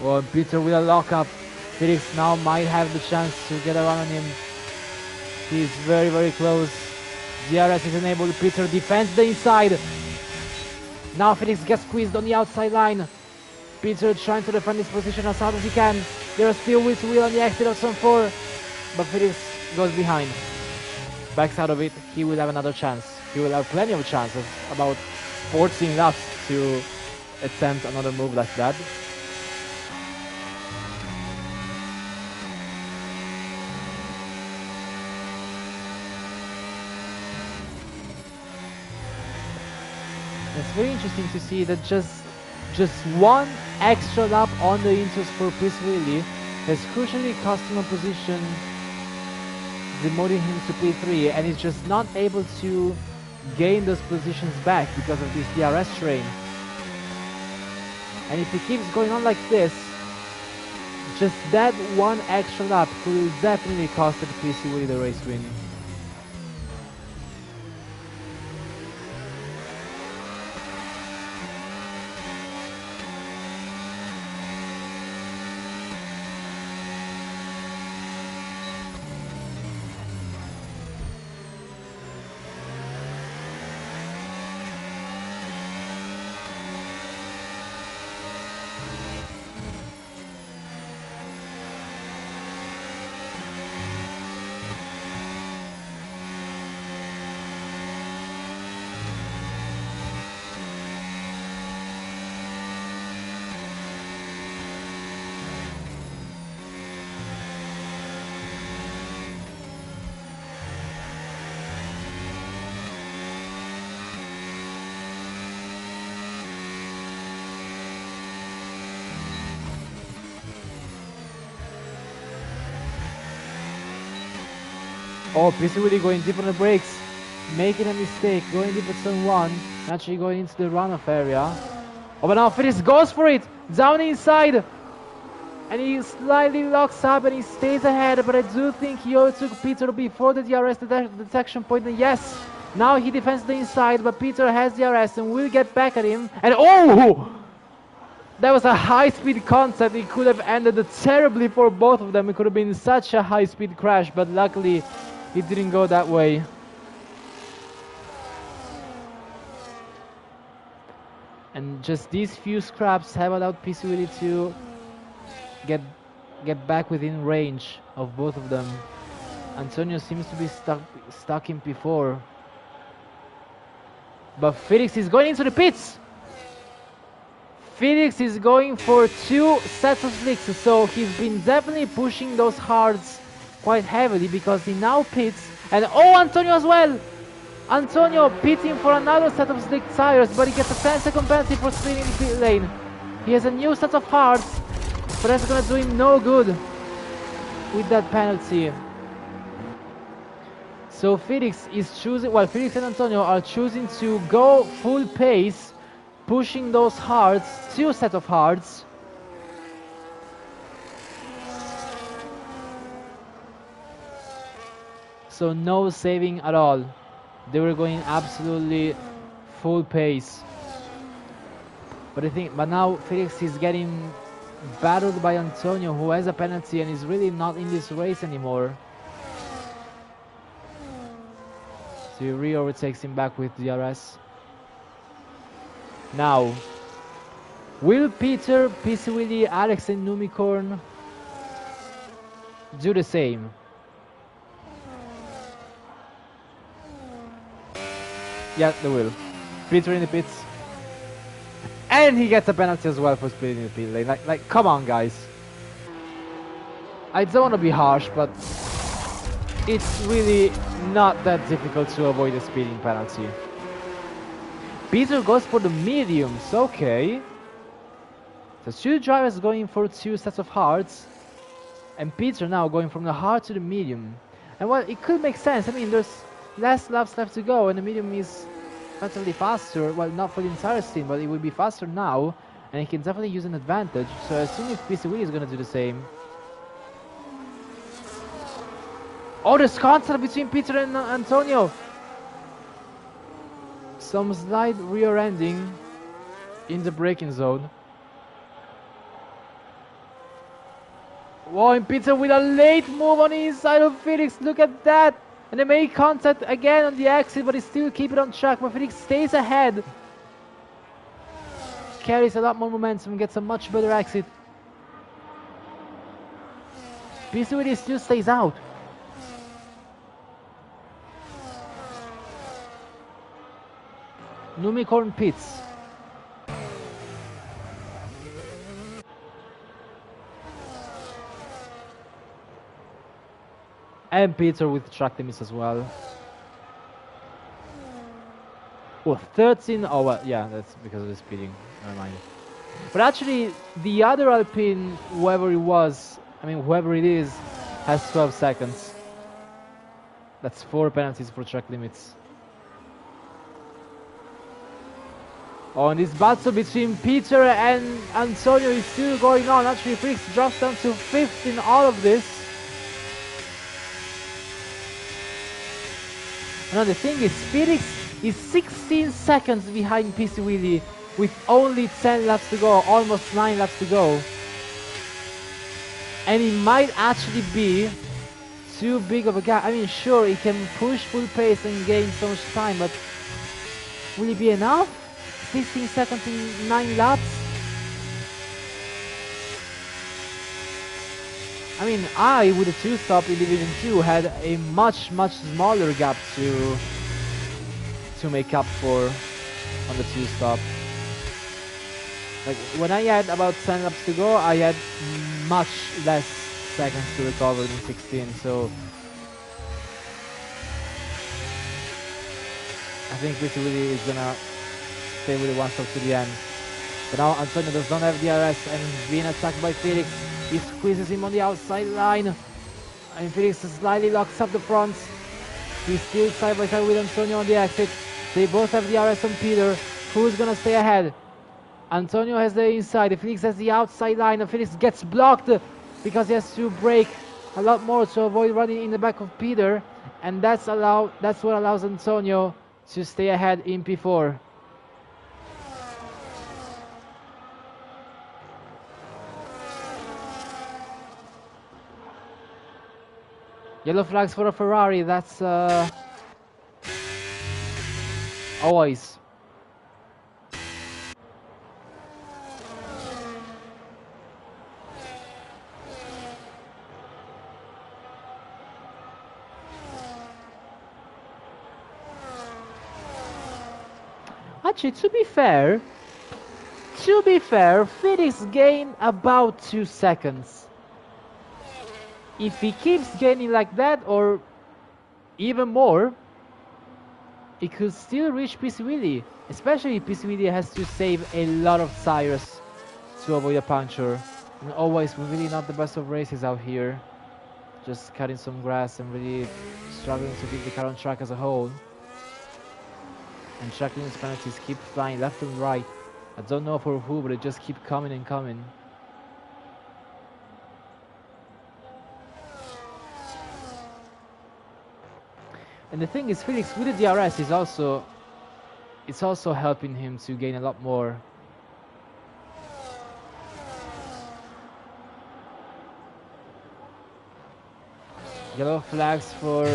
Well, Peter with a lockup. Felix now might have the chance to get around on him. He's very, very close. DRS is enabled. Peter defends the inside. Now Felix gets squeezed on the outside line. Peter trying to defend his position as hard as he can. There's still wheel to wheel on the exit of Zone 4. But Felix goes behind. Backs out of it. He will have another chance. He will have plenty of chances. About 14 laps to attempt another move like that. It's very interesting to see that just one extra lap on the inters for Chris Willy has crucially cost him a position, demoting him to P3, and he's just not able to gain those positions back because of this DRS train. And if he keeps going on like this, just that one extra lap could definitely cost the PC Willy the race win. Oh, PC Willy going deep on the brakes, making a mistake, going deep at turn 1, actually going into the runoff area. Oh, but now Felix goes for it, down inside, and he slightly locks up and he stays ahead, but I do think he overtook Peter before the DRS detection point, and yes, now he defends the inside, but Peter has DRS and will get back at him, and oh! That was a high-speed contact. It could have ended terribly for both of them. It could have been such a high-speed crash, but luckily it didn't go that way. And just these few scraps have allowed PC Willy to get get back within range of both of them. Antonio seems to be stuck in P4. But Felix is going into the pits! Felix is going for 2 sets of slicks, so he's been definitely pushing those hards quite heavily because he now pits. And oh, Antonio as well! Antonio pitting for another set of slick tires, but he gets a 10-second penalty for splitting the pit lane. He has a new set of hards, but that's gonna do him no good with that penalty. So Felix is choosing, well, Felix and Antonio are choosing to go full pace, pushing those hards, 2 set of hards. So no saving at all. They were going absolutely full pace. But now Felix is getting battled by Antonio, who has a penalty and is really not in this race anymore. So he re-overtakes him back with DRS. Now, will Peter, PC Willy, Alex and Numicorn do the same? Yeah, they will. Peter in the pits. And he gets a penalty as well for splitting the pit lane. Like, come on, guys. I don't want to be harsh, but it's really not that difficult to avoid a speeding penalty. Peter goes for the mediums, okay. So 2 drivers going for 2 sets of hards. And Peter now going from the hard to the medium. And well, it could make sense. I mean, there's less laps left to go and the medium is relatively faster. Well, not for the entire stint, but it will be faster now. And he can definitely use an advantage. So I assume if PC Willy is going to do the same. Oh, there's contact between Peter and Antonio. Some slight rear ending in the braking zone. Whoa, and Peter with a late move on the inside of Felix. Look at that. And they make contact again on the exit, but he still keep it on track. But Felix stays ahead. Carries a lot more momentum, gets a much better exit. PC Willy still stays out. Numicorn pits. And Peter with track limits as well. Oh, 13. Oh, well, yeah, that's because of the speeding. Never mind. But actually, the other Alpine, whoever it was, I mean, whoever it is, has 12 seconds. That's 4 penalties for track limits. Oh, and this battle between Peter and Antonio is still going on. Actually, Felix drops down to 5th in all of this. Now the thing is, Felix is 16 seconds behind PC Willy with only 10 laps to go, almost 9 laps to go. And it might actually be too big of a gap. I mean, sure, he can push full pace and gain so much time, but will it be enough? 16 seconds in 9 laps? I mean, I, with a 2-stop in Division 2, had a much smaller gap to make up for on the 2-stop. Like, when I had about 10 laps to go, I had much less seconds to recover than 16, so I think PC Willy is gonna stay with the 1-stop to the end. But now Antonio does not have DRS and he's being attacked by Felix. He squeezes him on the outside line. And Felix slightly locks up the front. He's still side by side with Antonio on the exit. They both have DRS on Peter. Who's gonna stay ahead? Antonio has the inside. Felix has the outside line. And Felix gets blocked because he has to brake a lot more to avoid running in the back of Peter. And that's what allows Antonio to stay ahead in P4. Yellow flags for a Ferrari, that's always. actually, to be fair, Felix gained about 2 seconds. If he keeps gaining like that, or even more, it could still reach Piswili. Especially if Piswili has to save a lot of tires to avoid a puncture. And always, we're really not the best of races out here. Just cutting some grass and really struggling to keep the car on track as a whole. And track limits penalties keep flying left and right. I don't know for who, but they just keep coming and coming. And the thing is, Felix with the DRS is also, it's also helping him to gain a lot more. Yellow flags for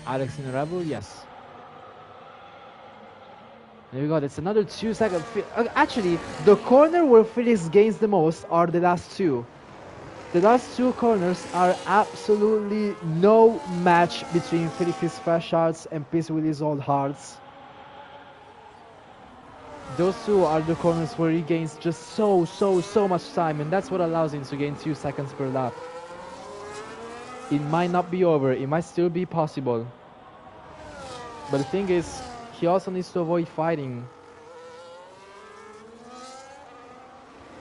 Alex in the Rebel, yes. There we go, that's another 2 seconds. Actually, the corner where Felix gains the most are the last two. The last two corners are absolutely no match between Felix's fresh hearts and Piswili's old hearts. Those two are the corners where he gains just so much time, and that's what allows him to gain 2 seconds per lap. It might not be over, it might still be possible. But the thing is, he also needs to avoid fighting.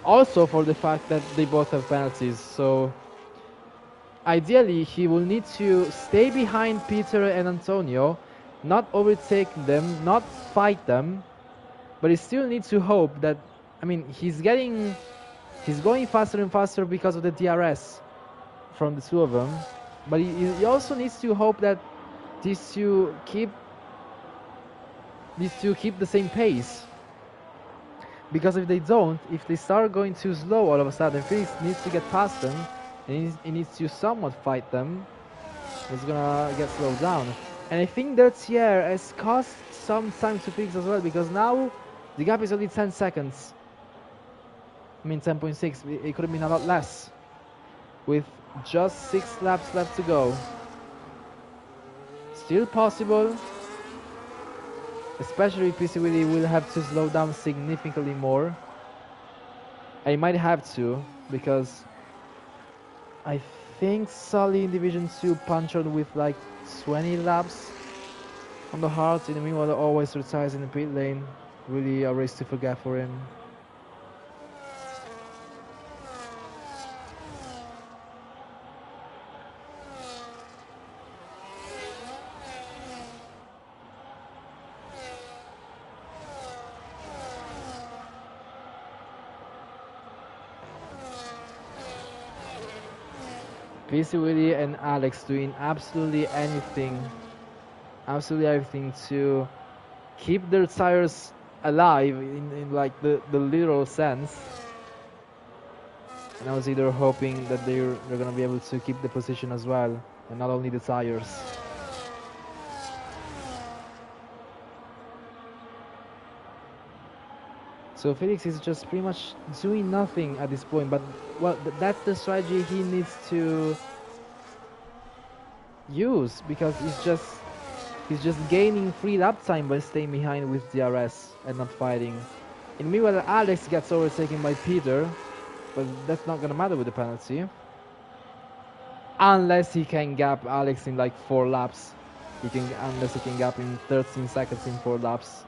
Also for the fact that they both have penalties, so ideally he will need to stay behind Peter and Antonio, not overtake them, not fight them, but he still needs to hope that, I mean, he's going faster and faster because of the DRS from the two of them, but he also needs to hope that these two keep the same pace. Because if they don't, if they start going too slow all of a sudden, Felix needs to get past them, and he needs to somewhat fight them. He's gonna get slowed down. And I think that Thier has cost some time to Felix as well, because now the gap is only 10 seconds. I mean 10.6, it could have been a lot less. With just 6 laps left to go. Still possible. Especially if Piswili will have to slow down significantly more. I might have to, because I think Sully in Division 2 punched with like 20 laps on the hard. In the meanwhile, always retires in the pit lane. Really a race to forget for him. Piswili and Alex doing absolutely everything to keep their tires alive in like the literal sense. And I was either hoping that they're gonna be able to keep the position as well, and not only the tires. So Felix is just pretty much doing nothing at this point, but well, that's the strategy he needs to use, because he's just gaining free lap time by staying behind with DRS and not fighting. And meanwhile, Alex gets overtaken by Peter, but that's not gonna matter with the penalty. Unless he can gap Alex in like 4 laps. Unless he can gap in 13 seconds in 4 laps.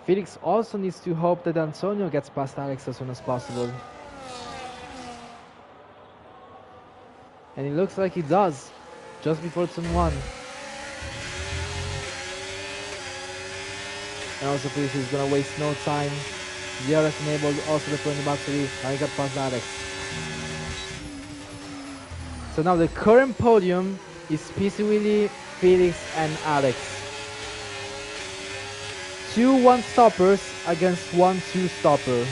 Felix also needs to hope that Antonio gets past Alex as soon as possible. And it looks like he does, just before turn 1. And also Felix is gonna waste no time. DRS enabled, also deploying the battery. Now he got past Alex. So now the current podium is Piswili, Felix and Alex. 2 one-stoppers against 1 two-stopper.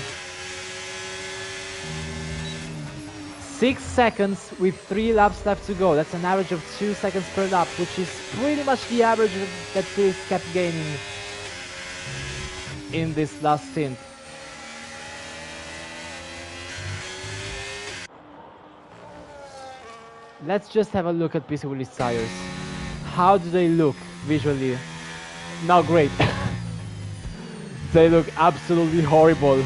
6 seconds with 3 laps left to go. That's an average of 2 seconds per lap, which is pretty much the average that Felix kept gaining in this last stint. Let's just have a look at PC Willie's tires. How do they look visually? Not great. They look absolutely horrible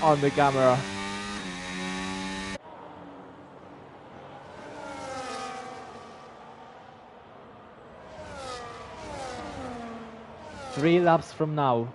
on the camera. Three laps from now.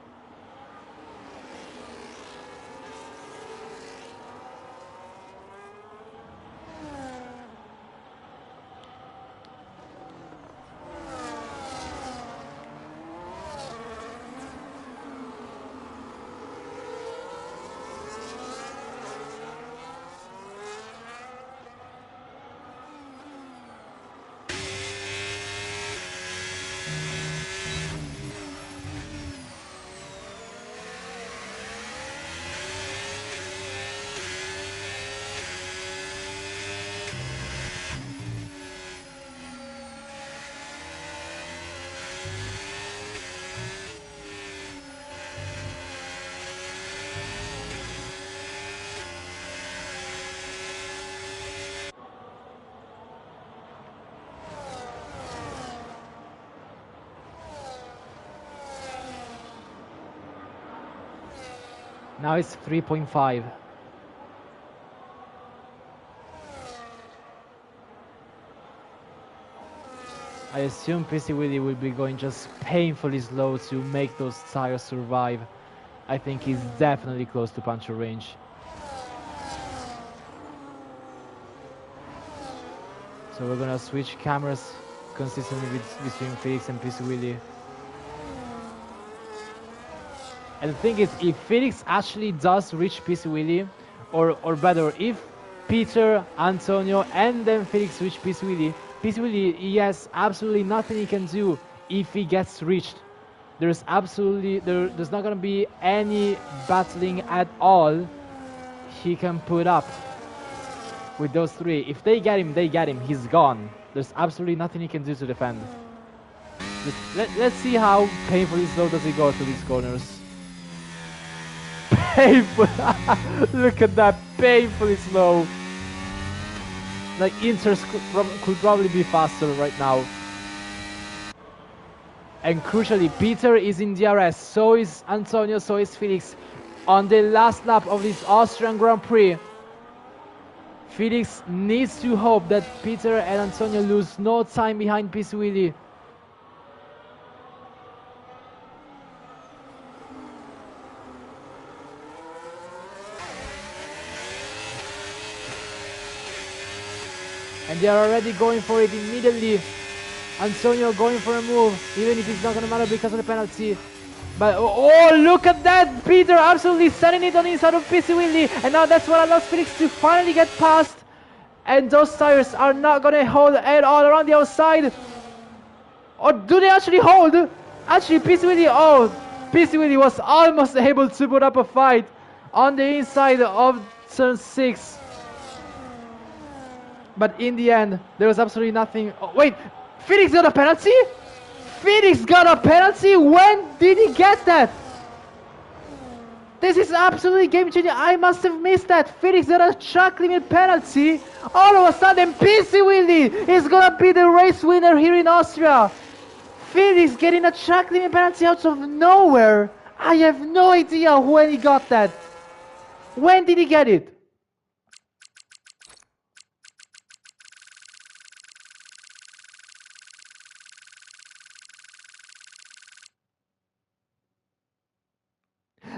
Now it's 3.5. I assume PC Willie will be going just painfully slow to make those tires survive. I think he's definitely close to puncture range. So we're gonna switch cameras consistently between Felix and PC Willie. And the thing is, if Felix actually does reach PC Willie, or better, if Peter, Antonio, and then Felix reach PC Willie, he has absolutely nothing he can do if he gets reached. There's not gonna be any battling at all he can put up with those three. If they get him, they get him. He's gone. There's absolutely nothing he can do to defend. Let's see how painfully slow does he go through these corners. Painful. Look at that, painfully slow. Like Inters could probably be faster right now. And crucially, Peter is in DRS, so is Antonio, so is Felix. On the last lap of this Austrian Grand Prix, Felix needs to hope that Peter and Antonio lose no time behind PC Willie. And they are already going for it immediately. Antonio going for a move, even if it's not going to matter because of the penalty. But oh, look at that! Peter absolutely setting it on the inside of PC Willie. And now that's what allows Felix to finally get past. And those tires are not going to hold at all around the outside. Or do they actually hold? Actually, PC Willie was almost able to put up a fight on the inside of turn 6. But in the end, there was absolutely nothing. Oh, wait, Felix got a penalty? Felix got a penalty? When did he get that? This is absolutely game changing. I must have missed that. Felix got a track limit penalty. All of a sudden, PC Willie is gonna be the race winner here in Austria. Felix getting a track limit penalty out of nowhere. I have no idea when he got that. When did he get it?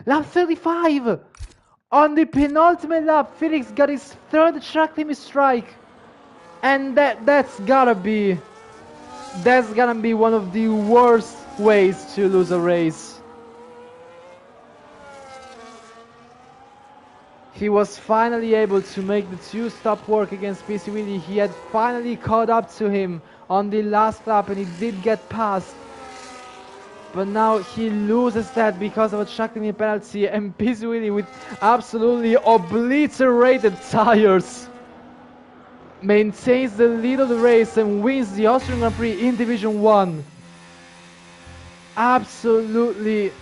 Lap 35! On the penultimate lap, Felix got his third track limit strike. And that's gonna be one of the worst ways to lose a race. He was finally able to make the two-stop work against PC Willie. He had finally caught up to him on the last lap and he did get past. But now he loses that because of a track limit penalty, and PC Willie with absolutely obliterated tires maintains the lead of the race and wins the Austrian Grand Prix in Division 1. Absolutely,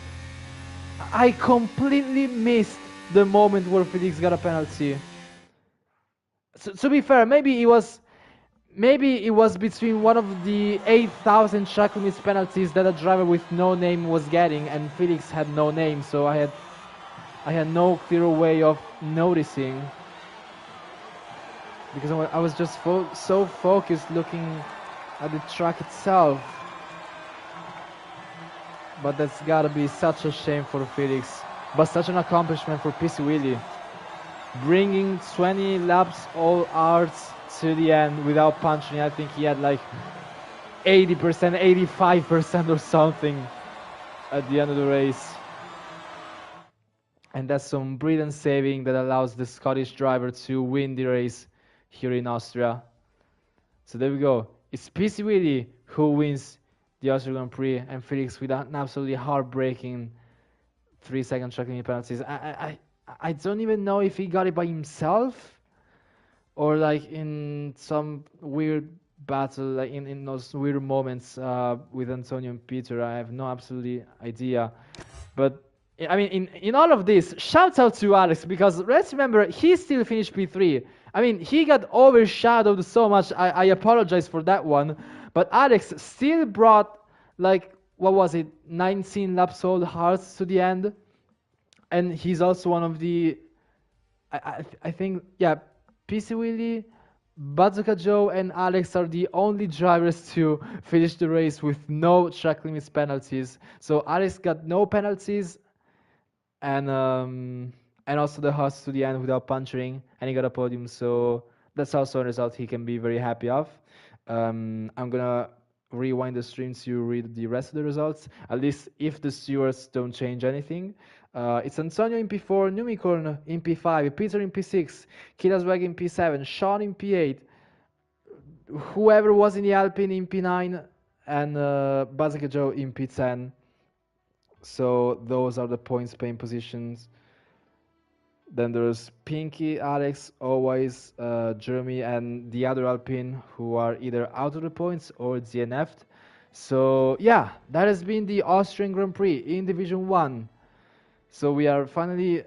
I completely missed the moment where Felix got a penalty. So, to be fair, maybe it was between one of the 8,000 track limits penalties that a driver with no name was getting, and Felix had no name, so I had no clear way of noticing, because I was just so focused looking at the track itself. But that's gotta be such a shame for Felix, but such an accomplishment for PC Willy, bringing 20 laps all hours to the end without punching. I think he had like 80%, 85% or something at the end of the race. And that's some brilliant saving that allows the Scottish driver to win the race here in Austria. So there we go. It's PC Willy who wins the Austria Grand Prix, and Felix with an absolutely heartbreaking 3-second track limit penalties. I don't even know if he got it by himself or like in some weird battle, like in those weird moments with Antonio and Peter. I have no absolutely idea. But I mean, in all of this, shout out to Alex, because let's remember, he still finished P3. I mean, he got overshadowed so much. I apologize for that one. But Alex still brought, like, what was it, 19 laps all hearts to the end. And he's also one of the, I think, yeah, PC Willy, Bazooka Joe, and Alex are the only drivers to finish the race with no track limits penalties. So Alex got no penalties, and also the hearts to the end without puncturing, and he got a podium. So that's also a result he can be very happy of. I'm gonna rewind the stream to read the rest of the results, at least if the stewards don't change anything. It's Antonio in P4, Numicorn in P5, Peter in P6, Kilaswag in P7, Sean in P8, whoever was in the Alpine in P9, and Bazooka Joe in P10. So those are the points paying positions. Then there's Pinky, Alex, always Jeremy, and the other Alpine who are either out of the points or DNF'd. So yeah, that has been the Austrian Grand Prix in Division 1. So we are finally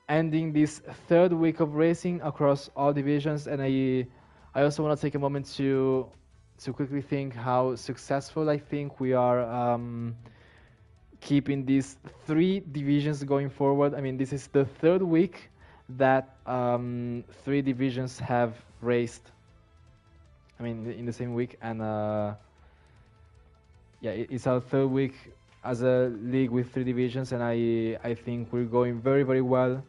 ending this third week of racing across all divisions, and I also want to take a moment to quickly think how successful I think we are keeping these 3 divisions going forward. I mean, this is the third week that 3 divisions have raced. I mean, in the same week, and yeah, it's our third week as a league with 3 divisions, and I think we're going very, very well.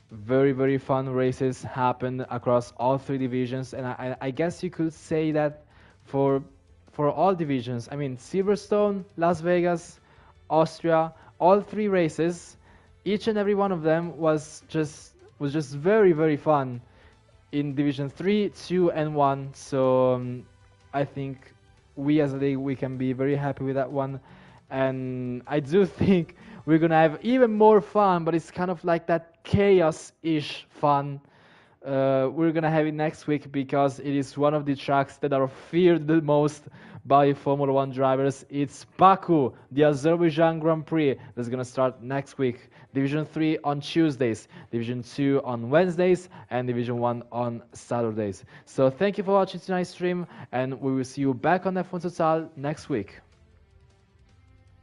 Very, very fun races happen across all 3 divisions, and I guess you could say that for all divisions. I mean, Silverstone, Las Vegas, Austria, all 3 races, each and every one of them was just very, very fun in Division 3, 2, and 1. So I think we as a league, we can be very happy with that one. And I do think we're gonna have even more fun, but it's kind of like that chaos-ish fun. We're gonna have it next week because it is one of the tracks that are feared the most by Formula 1 drivers. It's Baku, the Azerbaijan Grand Prix, that's gonna start next week. Division 3 on Tuesdays, Division 2 on Wednesdays, and Division 1 on Saturdays. So thank you for watching tonight's stream, and we will see you back on F1 Total next week.